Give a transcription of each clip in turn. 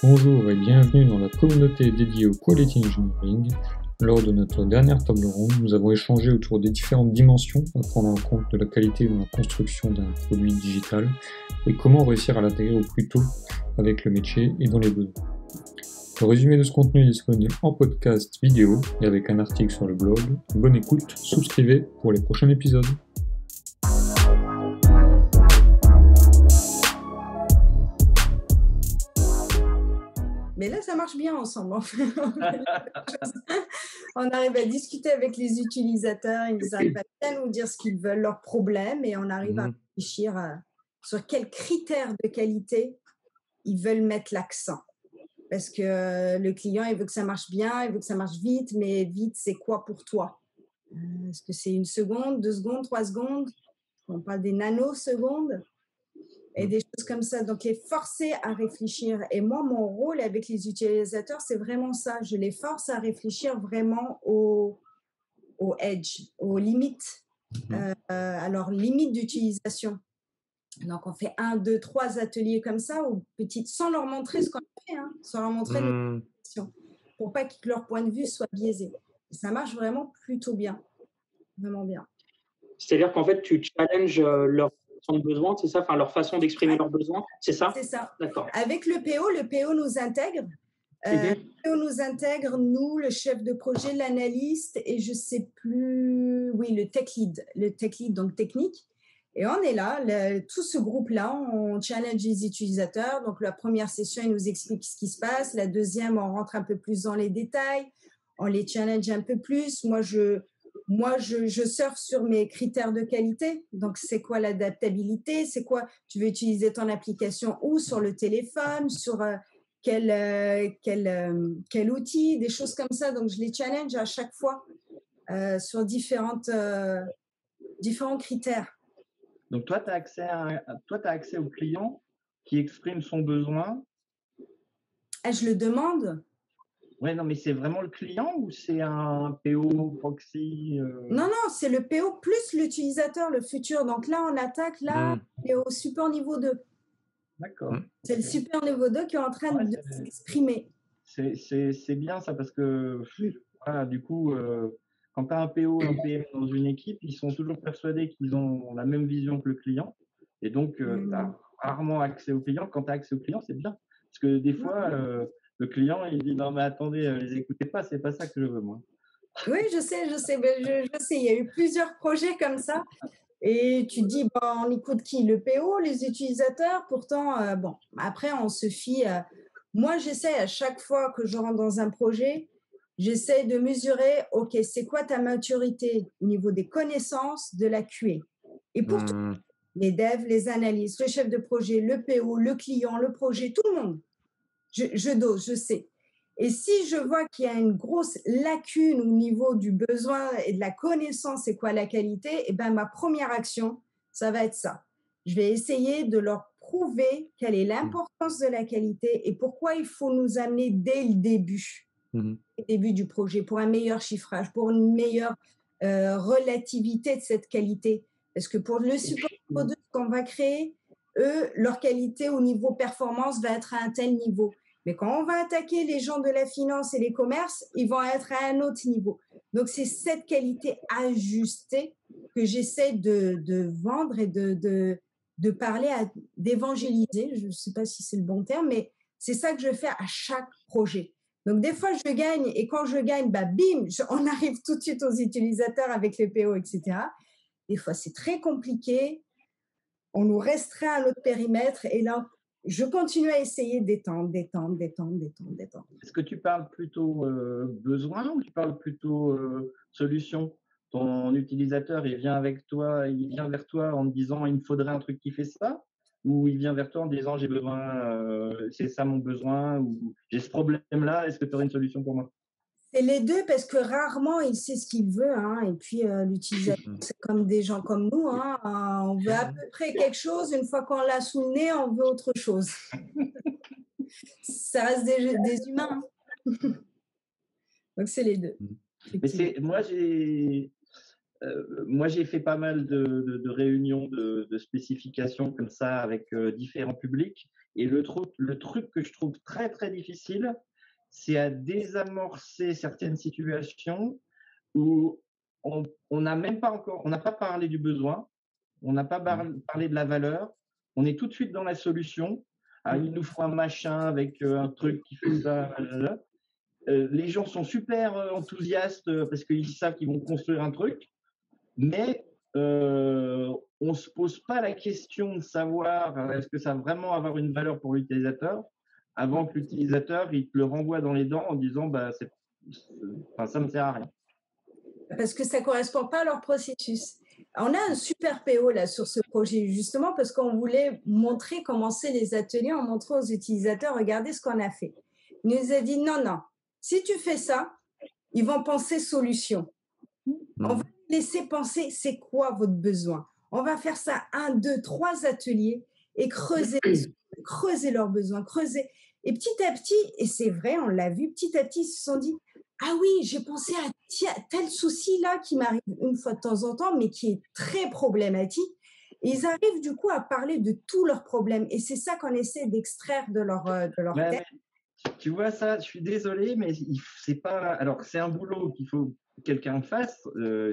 Bonjour et bienvenue dans la communauté dédiée au Quality Engineering. Lors de notre dernière table ronde, nous avons échangé autour des différentes dimensions à prendre en compte de la qualité dans la construction d'un produit digital et comment réussir à l'intégrer au plus tôt avec le métier et dans les besoins. Le résumé de ce contenu est disponible en podcast vidéo et avec un article sur le blog. Bonne écoute, souscrivez pour les prochains épisodes. Mais là, ça marche bien ensemble. En fait. On arrive à discuter avec les utilisateurs, ils arrivent à bien nous dire ce qu'ils veulent, leurs problèmes, et on arrive à réfléchir sur quels critères de qualité ils veulent mettre l'accent. Parce que le client, il veut que ça marche bien, il veut que ça marche vite, mais vite, c'est quoi pour toi? Est-ce que c'est 1 seconde, 2 secondes, 3 secondes? On parle des nanosecondes et des choses comme ça. Donc, les forcer à réfléchir. Et moi, mon rôle avec les utilisateurs, c'est vraiment ça. Je les force à réfléchir vraiment au edge, aux limites, à leurs limites d'utilisation. Donc, on fait 1, 2, 3 ateliers comme ça, ou petites, sans leur montrer ce qu'on fait, sans leur montrer nos questions, pour pas que leur point de vue soit biaisé. Et ça marche vraiment plutôt bien, vraiment bien. C'est-à-dire qu'en fait, tu challenges leur façon de besoin, c'est ça? Enfin, leur façon d'exprimer leurs besoins, c'est ça? C'est ça. D'accord. Avec le PO nous intègre. Le PO nous intègre, nous, le chef de projet, l'analyste, et je sais plus, oui, le tech lead, donc technique. Et on est là, tout ce groupe-là, on challenge les utilisateurs. Donc, la première session, ils nous expliquent ce qui se passe. La deuxième, on rentre un peu plus dans les détails. On les challenge un peu plus. Moi, je surfe sur mes critères de qualité. Donc, c'est quoi l'adaptabilité? C'est quoi, tu veux utiliser ton application où? Sur le téléphone? Sur quel outil? Des choses comme ça. Donc, je les challenge à chaque fois sur différents critères. Donc, toi, tu as accès au client qui exprime son besoin. Je le demande. Oui, non, mais c'est vraiment le client ou c'est un PO proxy Non, c'est le PO plus l'utilisateur, le futur. Donc là, on attaque, et au super niveau 2. D'accord. C'est le super niveau 2 qui est en train de s'exprimer. C'est bien ça, parce que voilà, du coup, quand tu as un PO et un PM dans une équipe, ils sont toujours persuadés qu'ils ont la même vision que le client. Et donc, tu as rarement accès au client. Quand tu as accès au client, c'est bien. Parce que des fois, le client, il dit non, mais attendez, les écoutez pas, c'est pas ça que je veux, moi. Oui, je sais. Je sais. Il y a eu plusieurs projets comme ça. Et tu te dis, bon, on écoute qui? Le PO, les utilisateurs? Pourtant, bon, après, on se fie. Moi, j'essaie à chaque fois que je rentre dans un projet, j'essaie de mesurer, OK, c'est quoi ta maturité au niveau des connaissances de la QA? Et pour tout, les devs, les analystes, le chef de projet, le PO, le client, le projet, tout le monde. Je dose, je sais. Et si je vois qu'il y a une grosse lacune au niveau du besoin et de la connaissance, c'est quoi la qualité, et ben ma première action, ça va être ça. Je vais essayer de leur prouver quelle est l'importance de la qualité et pourquoi il faut nous amener dès le début, du projet, pour un meilleur chiffrage, pour une meilleure relativité de cette qualité. Parce que pour le support niveau 2 qu'on va créer, eux, leur qualité au niveau performance va être à un tel niveau. Mais quand on va attaquer les gens de la finance et les commerces, ils vont être à un autre niveau. Donc, c'est cette qualité ajustée que j'essaie de vendre et de parler, d'évangéliser. Je ne sais pas si c'est le bon terme, mais c'est ça que je fais à chaque projet. Donc, des fois, je gagne, et quand je gagne, bim, on arrive tout de suite aux utilisateurs avec les PO, etc. Des fois, c'est très compliqué. On nous restreint à notre périmètre, et là, je continue à essayer d'étendre. Est-ce que tu parles plutôt besoin ou tu parles plutôt solution? Ton utilisateur, il vient vers toi en te disant il me faudrait un truc qui fait ça, ou il vient vers toi en disant j'ai besoin, c'est ça mon besoin, ou j'ai ce problème-là, est-ce que tu aurais une solution pour moi? C'est les deux, parce que rarement il sait ce qu'il veut, et puis l'utilisateur, c'est comme des gens comme nous, on veut à peu près quelque chose, une fois qu'on l'a sous le nez, on veut autre chose. Ça reste des humains. Donc c'est les deux. Mais moi moi, j'ai fait pas mal de réunions de spécifications comme ça avec différents publics. Et le truc que je trouve très, très difficile, c'est à désamorcer certaines situations où on n'a même pas encore, on n'a pas parlé du besoin, on n'a pas parlé de la valeur, on est tout de suite dans la solution. Ah, il nous faut un machin avec un truc qui fait ça. Les gens sont super enthousiastes parce qu'ils savent qu'ils vont construire un truc, mais on ne se pose pas la question de savoir est-ce que ça va vraiment avoir une valeur pour l'utilisateur avant que l'utilisateur il te le renvoie dans les dents en disant bah, ça ne me sert à rien. Parce que ça ne correspond pas à leur processus. On a un super PO là sur ce projet, justement parce qu'on voulait montrer comment c'est les ateliers, on montrait aux utilisateurs, regardez ce qu'on a fait. Il nous a dit non, si tu fais ça, ils vont penser solution. On va laisser penser c'est quoi votre besoin. On va faire ça 1, 2, 3 ateliers et creuser leurs besoins, creuser. Et petit à petit, et c'est vrai, on l'a vu, petit à petit, ils se sont dit ah oui, j'ai pensé à tel souci là qui m'arrive une fois de temps en temps, mais qui est très problématique. Et ils arrivent du coup à parler de tous leurs problèmes. Et c'est ça qu'on essaie d'extraire de leur tête. Tu vois ça, je suis désolé, mais c'est pas. Alors c'est un boulot qu'il faut que quelqu'un fasse.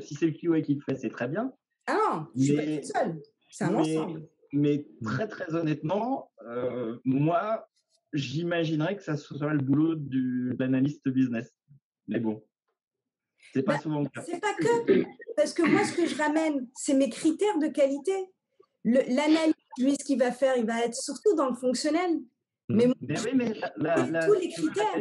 Si c'est le QA qui le fait, c'est très bien. Ah non, je suis pas toute seule. C'est un ensemble. Mais très très honnêtement, moi, j'imaginerais que ça soit le boulot de l'analyste business. Mais bon, c'est pas souvent le cas. C'est pas que, parce que moi, ce que je ramène, c'est mes critères de qualité. L'analyse, lui, ce qu'il va faire, il va être surtout dans le fonctionnel. Mais tous les critères.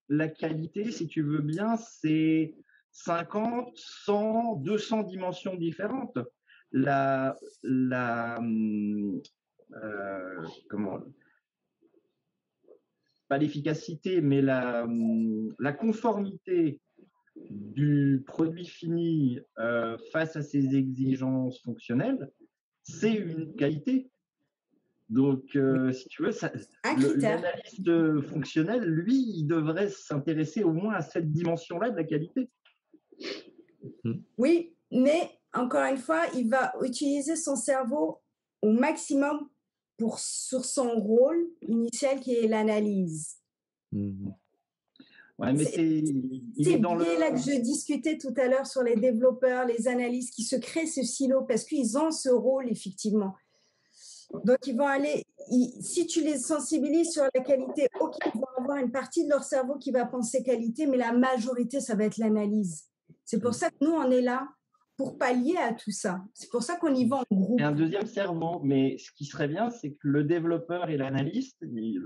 La qualité, si tu veux bien, c'est 50, 100, 200 dimensions différentes. Comment pas l'efficacité, mais la conformité du produit fini face à ses exigences fonctionnelles, c'est une qualité. Donc, si tu veux, l'analyste fonctionnel, lui, il devrait s'intéresser au moins à cette dimension-là de la qualité. Oui, mais encore une fois, il va utiliser son cerveau au maximum sur son rôle initial qui est l'analyse. Ouais, mais c'est là que je discutais tout à l'heure sur les développeurs, les analystes qui se créent ce silo parce qu'ils ont ce rôle effectivement. Donc ils vont aller, si tu les sensibilises sur la qualité, ok, ils vont avoir une partie de leur cerveau qui va penser qualité, mais la majorité ça va être l'analyse. C'est pour ça que nous on est là pour pallier à tout ça. C'est pour ça qu'on y va en groupe. Et un deuxième cerveau, mais ce qui serait bien, c'est que le développeur et l'analyste, ils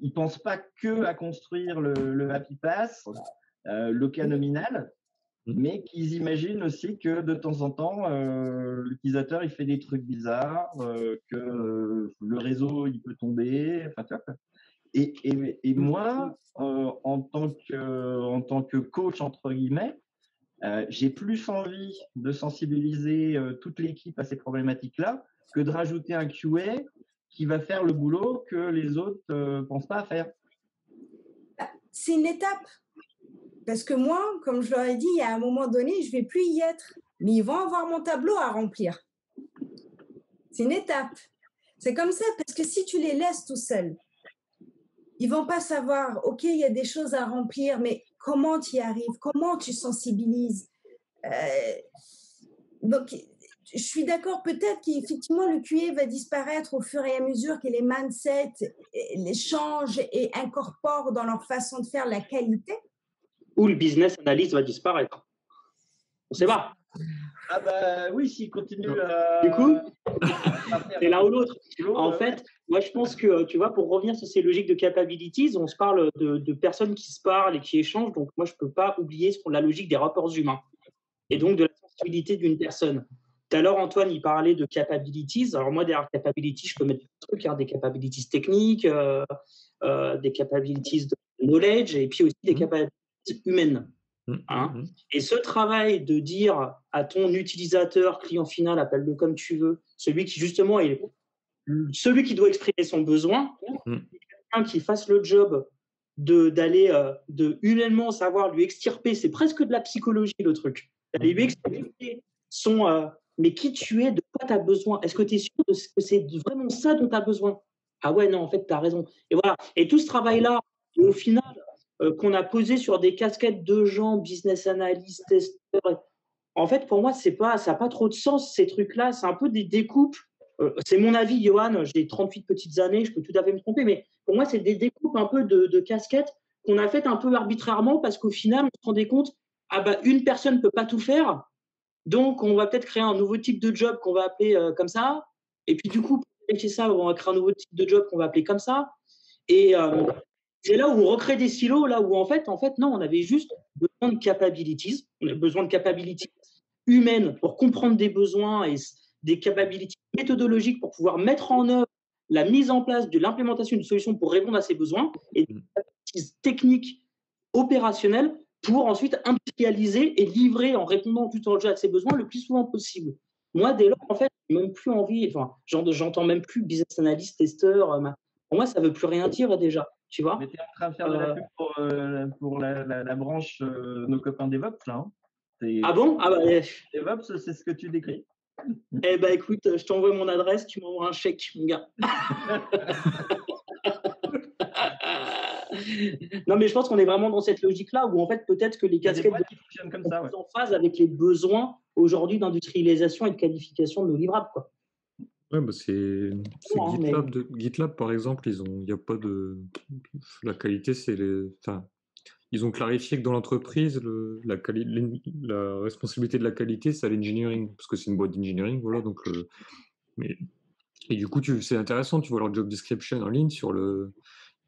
ne pensent pas que à construire le Happy Pass, le cas nominal, mais qu'ils imaginent aussi que de temps en temps, l'utilisateur il fait des trucs bizarres, que le réseau il peut tomber. Enfin, tu vois. Et moi, en tant que coach entre guillemets, j'ai plus envie de sensibiliser toute l'équipe à ces problématiques-là que de rajouter un QA qui va faire le boulot que les autres ne pensent pas à faire. C'est une étape. Parce que moi, comme je leur ai dit, à un moment donné, je ne vais plus y être. Mais ils vont avoir mon tableau à remplir. C'est une étape. C'est comme ça, parce que si tu les laisses tout seuls, ils ne vont pas savoir, OK, il y a des choses à remplir, mais comment tu y arrives? Comment tu sensibilises? Donc, je suis d'accord, peut-être qu'effectivement, le QA va disparaître au fur et à mesure que les mindsets les changent et incorporent dans leur façon de faire la qualité. Ou le business analyst va disparaître. On ne sait pas. Ah bah oui, s'il continue Du coup, c'est l'un ou l'autre. En fait, moi je pense que, tu vois, pour revenir sur ces logiques de capabilities, on se parle de personnes qui se parlent et qui échangent. Donc moi, je ne peux pas oublier la logique des rapports humains et donc de la sensibilité d'une personne. Tout à l'heure, Antoine, il parlait de capabilities. Alors moi, derrière capabilities, je peux mettre des trucs, des capabilities techniques, des capabilities de knowledge et puis aussi des capabilities humaines. Et ce travail de dire à ton utilisateur, client final, appelle-le comme tu veux, celui qui justement est celui qui doit exprimer son besoin, quelqu'un qui fasse le job d'aller de humainement savoir lui extirper, c'est presque de la psychologie le truc, d'aller lui extirper mais qui tu es, de quoi tu as besoin, est-ce que tu es sûr que c'est vraiment ça dont tu as besoin? Ah ouais, non, en fait, tu as raison. Et voilà. Et tout ce travail-là, au final, qu'on a posé sur des casquettes de gens, business analyst, testeurs, en fait, pour moi, ça n'a pas trop de sens, ces trucs-là. C'est un peu des découpes. C'est mon avis, Johan, j'ai 38 petites années, je peux tout à fait me tromper, mais pour moi, c'est des découpes un peu de casquettes qu'on a faites un peu arbitrairement parce qu'au final, on se rendait compte, une personne ne peut pas tout faire, donc on va peut-être créer un nouveau type de job qu'on va appeler comme ça, et puis du coup, pour vérifier ça, on va créer un nouveau type de job qu'on va appeler comme ça, et c'est là où on recrée des silos, là où en fait, non, on avait juste besoin de capabilities, on a besoin de capabilities humaines pour comprendre des besoins et des capabilities méthodologiques pour pouvoir mettre en œuvre la mise en place de l'implémentation d'une solution pour répondre à ces besoins, et des capabilities techniques opérationnelles pour ensuite industrialiser et livrer en répondant tout en jeu à ces besoins le plus souvent possible. Moi, dès lors, en fait, j'ai même plus envie, j'entends même plus business analyst, testeur. Pour moi, ça ne veut plus rien dire déjà, tu vois. Mais tu es en train de faire de la pub pour la branche nos copains DevOps, là. Ah bon? DevOps, c'est ce que tu décris. Eh ben, écoute, je t'envoie mon adresse, tu m'envoies un chèque, mon gars. Non, mais je pense qu'on est vraiment dans cette logique-là où en fait peut-être que les casquettes fonctionnent comme ça, sont en phase avec les besoins aujourd'hui d'industrialisation et de qualification de nos livrables, quoi. Ouais, c'est GitLab, par exemple, il n'y a pas de la qualité, ils ont clarifié que dans l'entreprise, la responsabilité de la qualité, c'est à l'engineering, parce que c'est une boîte d'engineering, voilà. Donc, et du coup, c'est intéressant, tu vois leur job description en ligne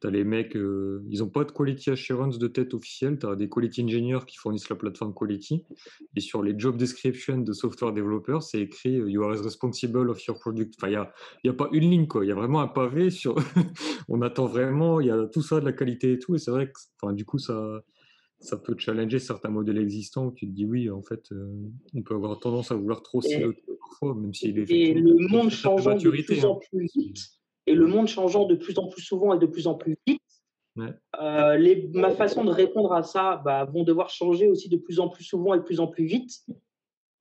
t'as les mecs, ils n'ont pas de quality assurance de tête officielle, t'as des quality engineers qui fournissent la plateforme quality, et sur les job description de software developers, c'est écrit you are responsible of your product. Enfin, il y a pas une ligne, quoi. Il y a vraiment un pavé sur. On attend vraiment, il y a tout ça de la qualité et tout, et c'est vrai que, du coup, ça peut challenger certains modèles existants où tu te dis oui, en fait, on peut avoir tendance à vouloir trop siloter parfois, même s'il est. Et le monde changeant de plus en plus vite. Et le monde changeant de plus en plus souvent et de plus en plus vite, ma façon de répondre à ça vont devoir changer aussi de plus en plus souvent et de plus en plus vite.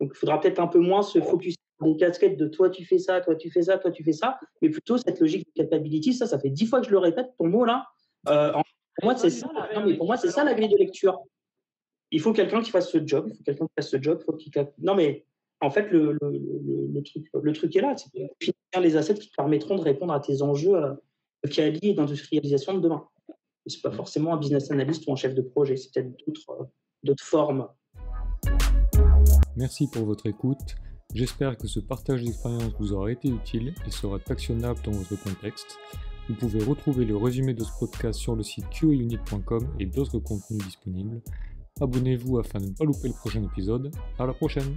Donc, il faudra peut-être un peu moins se focus sur des casquettes de toi, tu fais ça, toi, tu fais ça, toi, tu fais ça, mais plutôt cette logique de capability. Ça fait 10 fois que je le répète, ton mot là. Pour moi, c'est ça. Pour moi, c'est ça la grille de lecture. Il faut quelqu'un qui fasse ce job. Non, mais en fait, le truc est là. C'est de finir les assets qui te permettront de répondre à tes enjeux de quali et d'industrialisation de demain. Ce n'est pas forcément un business analyst ou un chef de projet. C'est peut-être d'autres formes. Merci pour votre écoute. J'espère que ce partage d'expérience vous aura été utile et sera actionnable dans votre contexte. Vous pouvez retrouver le résumé de ce podcast sur le site qaunit.com et d'autres contenus disponibles. Abonnez-vous afin de ne pas louper le prochain épisode. À la prochaine!